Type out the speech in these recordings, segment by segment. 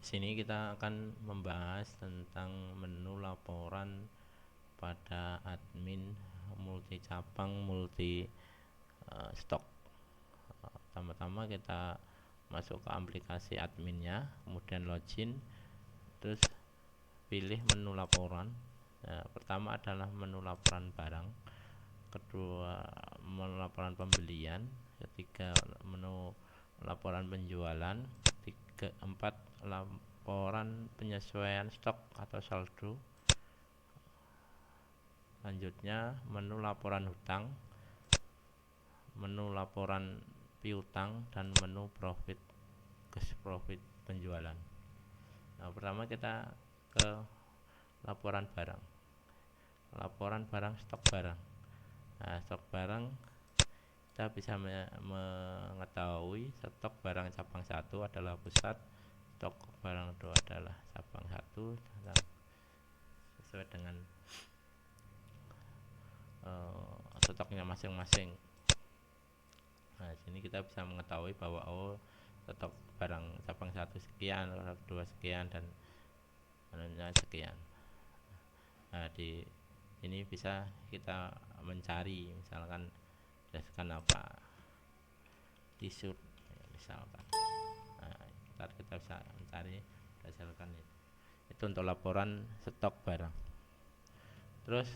Sini kita akan membahas tentang menu laporan pada admin multi cabang multi stok. Pertama-tama kita masuk ke aplikasi adminnya, kemudian login, terus pilih menu laporan. Pertama adalah menu laporan barang, kedua menu laporan pembelian, ketiga menu laporan penjualan, keempat laporan penyesuaian stok atau saldo, selanjutnya menu laporan hutang, menu laporan piutang, dan menu profit penjualan. Nah, pertama kita ke laporan barang. Laporan barang, stok barang. Nah, stok barang kita bisa mengetahui stok barang cabang 1 adalah pusat, stok barang 2 adalah cabang 1, sesuai dengan stoknya masing-masing. Nah, sini kita bisa mengetahui bahwa stok barang cabang 1 sekian, 2 sekian, dan sekian. Nah, di ini bisa kita mencari, misalkan berdasarkan apa, tisu misalkan. Nah, kita bisa mencari berdasarkan itu untuk laporan stok barang. Terus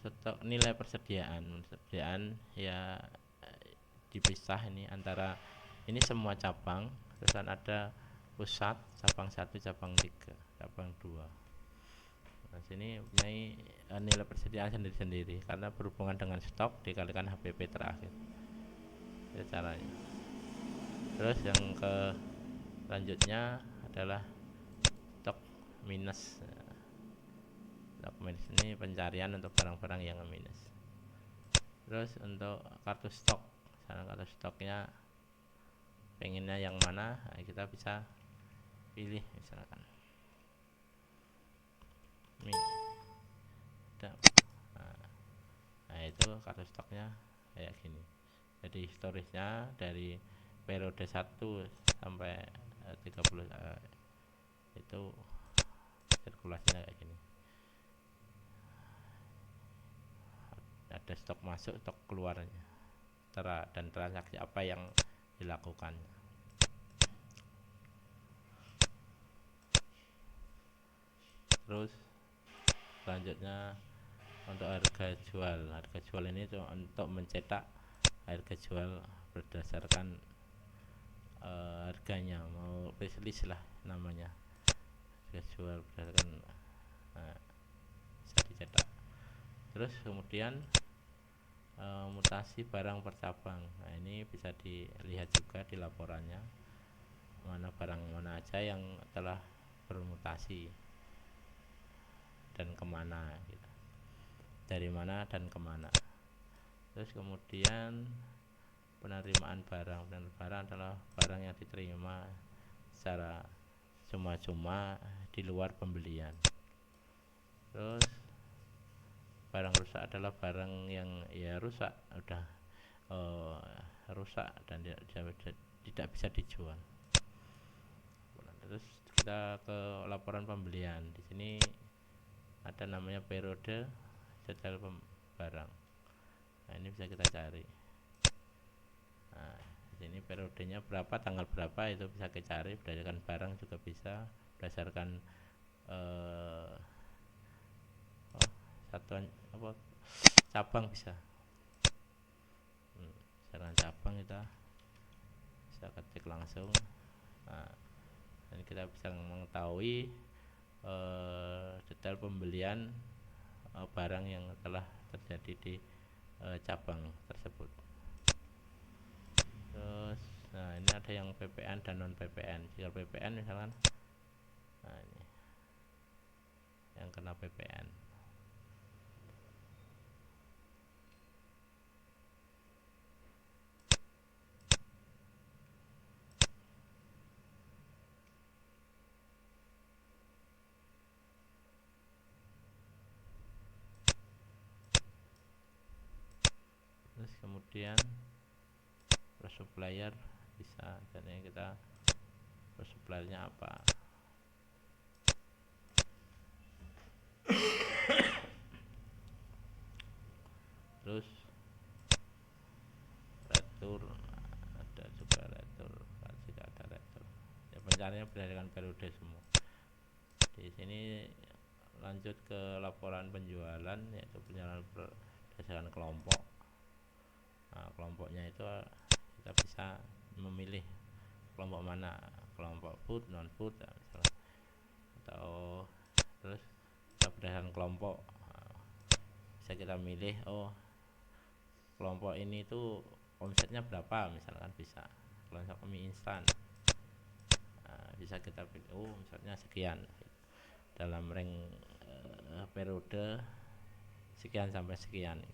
stok nilai persediaan ya dipisah ini antara ini semua cabang, terus ada pusat cabang 1, cabang 3, cabang 2. Nah, sini punya nilai persediaan sendiri-sendiri karena berhubungan dengan stok dikalikan HPP terakhir. Itu caranya. Terus yang ke selanjutnya adalah stok minus. Stok minus ini pencarian untuk barang-barang yang minus. Terus untuk kartu stok, misalnya kartu stoknya pengennya yang mana, nah kita bisa pilih misalkan ini. Nah, itu kartu stoknya kayak gini. Jadi historisnya dari periode 1 sampai 30 itu sirkulasinya kayak gini. Ada stok masuk, stok keluarnya, dan transaksi apa yang dilakukan. Terus selanjutnya untuk harga jual ini untuk mencetak harga jual berdasarkan harganya, mau wishlist lah namanya, harga jual berdasarkan bisa dicetak. Terus kemudian mutasi barang per cabang. Nah, ini bisa dilihat juga di laporannya, mana barang mana aja yang telah bermutasi dan kemana gitu. Dari mana dan kemana. Terus kemudian penerimaan barang adalah barang yang diterima secara cuma-cuma di luar pembelian. Terus barang rusak adalah barang yang ya rusak, udah rusak dan tidak bisa dijual. Terus kita ke laporan pembelian. Di sini ada namanya periode detail barang. Nah, ini bisa kita cari. Nah, di sini periodenya berapa, tanggal berapa, itu bisa kita cari. Berdasarkan barang juga bisa, berdasarkan satuan apa, cabang bisa. Berdasarkan cabang kita bisa ketik langsung. Nah, dan kita bisa mengetahui detail pembelian barang yang telah terjadi di cabang tersebut. Terus, nah ini ada yang PPN dan non PPN. Jika PPN misalkan, nah ini yang kena PPN. Terus kemudian supplier bisa, jadi kita terus suppliernya apa. Terus retur, ada juga retur, jika ada retur ya pencariannya berdasarkan periode semua. Di sini lanjut ke laporan penjualan, yaitu penjualan berdasarkan kelompok. Nah, kelompoknya itu kita bisa memilih kelompok mana, kelompok food, non food ya, misalnya. Atau terus kita berdasarkan kelompok, bisa kita milih, oh kelompok ini tuh omsetnya berapa, misalkan bisa. Kelompok mie instan, nah, bisa kita pilih, oh omsetnya sekian dalam rank periode sekian sampai sekian.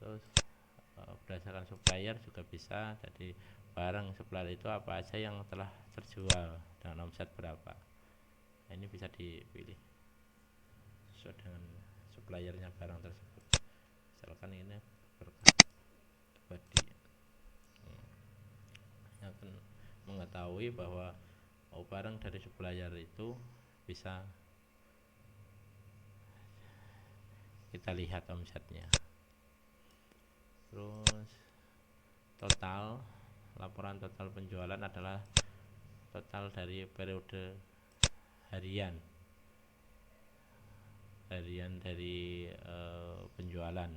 Terus berdasarkan supplier juga bisa, jadi barang supplier itu apa aja yang telah terjual dengan omset berapa. Nah, ini bisa dipilih sesuai dengan suppliernya barang tersebut. Misalkan ini pribadi yang akan mengetahui bahwa barang dari supplier itu bisa kita lihat omsetnya. Terus laporan total penjualan adalah total dari periode harian dari penjualan,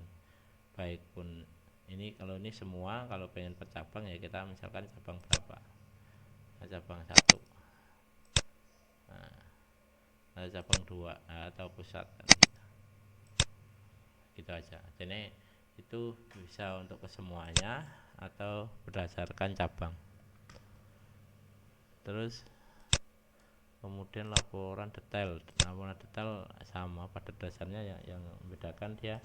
baik pun ini kalau ini semua, kalau pengen per cabang ya kita misalkan cabang berapa, nah, cabang 1, nah, cabang 2, nah, atau pusat kan gitu aja. Jadi itu bisa untuk kesemuanya atau berdasarkan cabang. Terus kemudian laporan detail sama pada dasarnya yang membedakan dia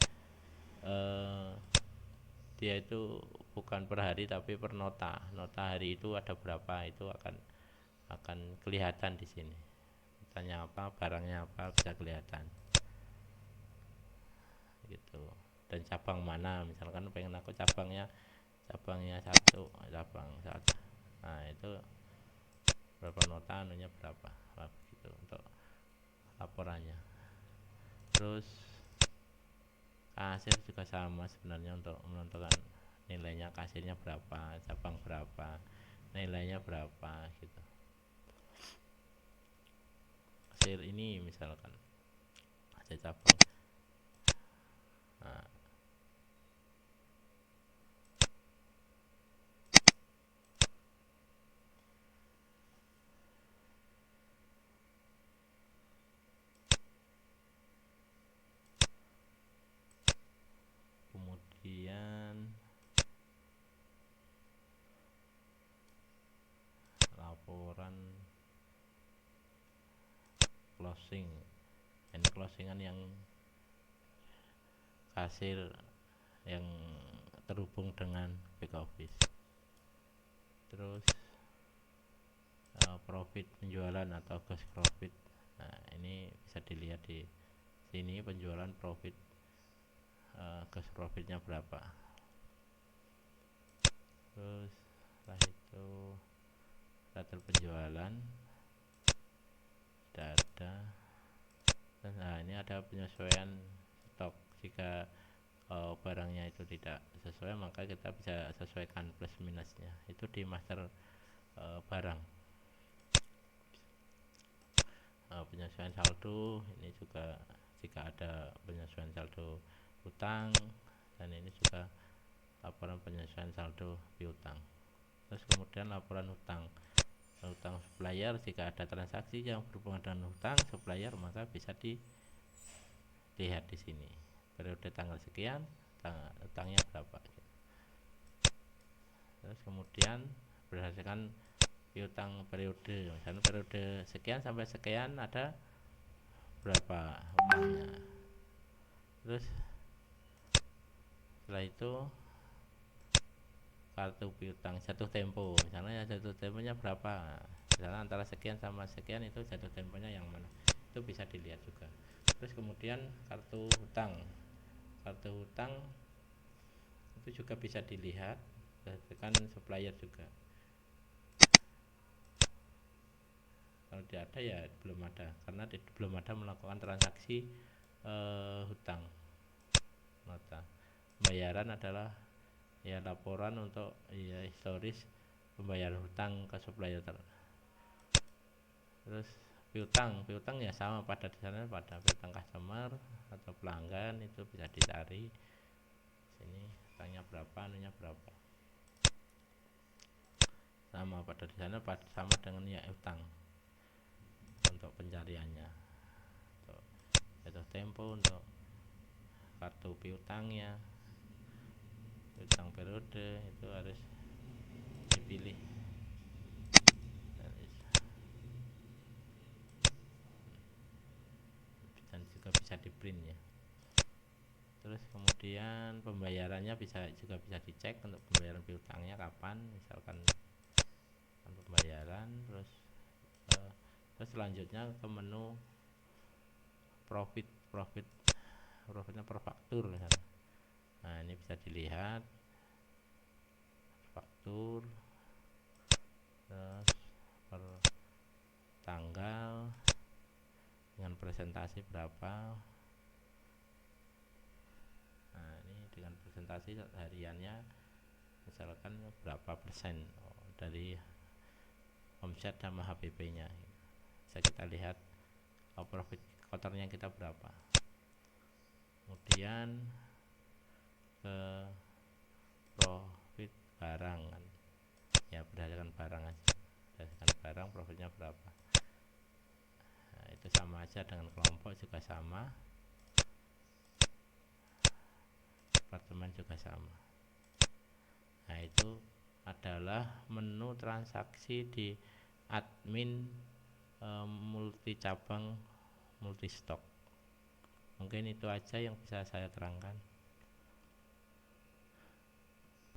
itu bukan per hari tapi per nota hari itu ada berapa, itu akan kelihatan di sini. Tanya apa, barangnya apa, bisa kelihatan gitu. Dan cabang mana, misalkan pengen aku cabangnya 1, nah itu berapa nota, anunya berapa, gitu untuk laporannya. Terus kasir juga sama sebenarnya, untuk menentukan nilainya, kasirnya berapa, cabang berapa, nilainya berapa gitu. Kasir ini misalkan ada cabang, nah, kemudian laporan closing, ini closingan yang kasir yang terhubung dengan back office. Terus profit penjualan atau gross profit, nah ini bisa dilihat di sini, penjualan profit, gross profitnya berapa. Terus setelah itu data penjualan, data, nah ini ada penyesuaian stok. Jika barangnya itu tidak sesuai, maka kita bisa sesuaikan plus minusnya itu di master barang. Penyesuaian saldo ini juga jika ada penyesuaian saldo utang, dan ini juga laporan penyesuaian saldo piutang. Terus kemudian laporan utang supplier, jika ada transaksi yang berhubungan dengan hutang supplier maka bisa dilihat di sini periode tanggal sekian, utangnya berapa. Terus kemudian berdasarkan piutang periode, misalnya periode sekian sampai sekian ada berapa utangnya. Terus setelah itu kartu piutang jatuh tempo, misalnya jatuh temponya berapa, misalnya antara sekian sama sekian itu jatuh temponya yang mana, itu bisa dilihat juga. Terus kemudian kartu hutang itu juga bisa dilihat berdasarkan supplier juga. Kalau tidak ada ya belum ada, karena belum ada melakukan transaksi hutang nota. Pembayaran adalah ya laporan untuk ya historis pembayaran hutang ke supplier. Terus piutang ya sama, pada di sana pada piutang customer atau pelanggan itu bisa dicari sini, hutangnya berapa, anunya berapa, sama pada di sana sama dengan ya utang untuk pencariannya, untuk jatuh tempo, untuk kartu piutangnya, piutang periode itu harus dipilih dan juga bisa di print ya. Terus kemudian pembayarannya juga bisa dicek untuk pembayaran piutangnya kapan, misalkan pembayaran. Terus selanjutnya ke menu profitnya per faktur misalnya. Nah ini bisa dilihat faktur, terus per tanggal dengan presentasi berapa. Nah ini dengan presentasi hariannya misalkan berapa persen dari omset sama HPP nya, bisa kita lihat profit kotornya kita berapa. Kemudian ke profit barang kan, ya berdasarkan barang aja, berdasarkan barang profitnya berapa. Nah itu sama aja dengan kelompok juga sama, departemen juga sama. Nah itu adalah menu transaksi di admin multi cabang multi stok. Mungkin itu aja yang bisa saya terangkan.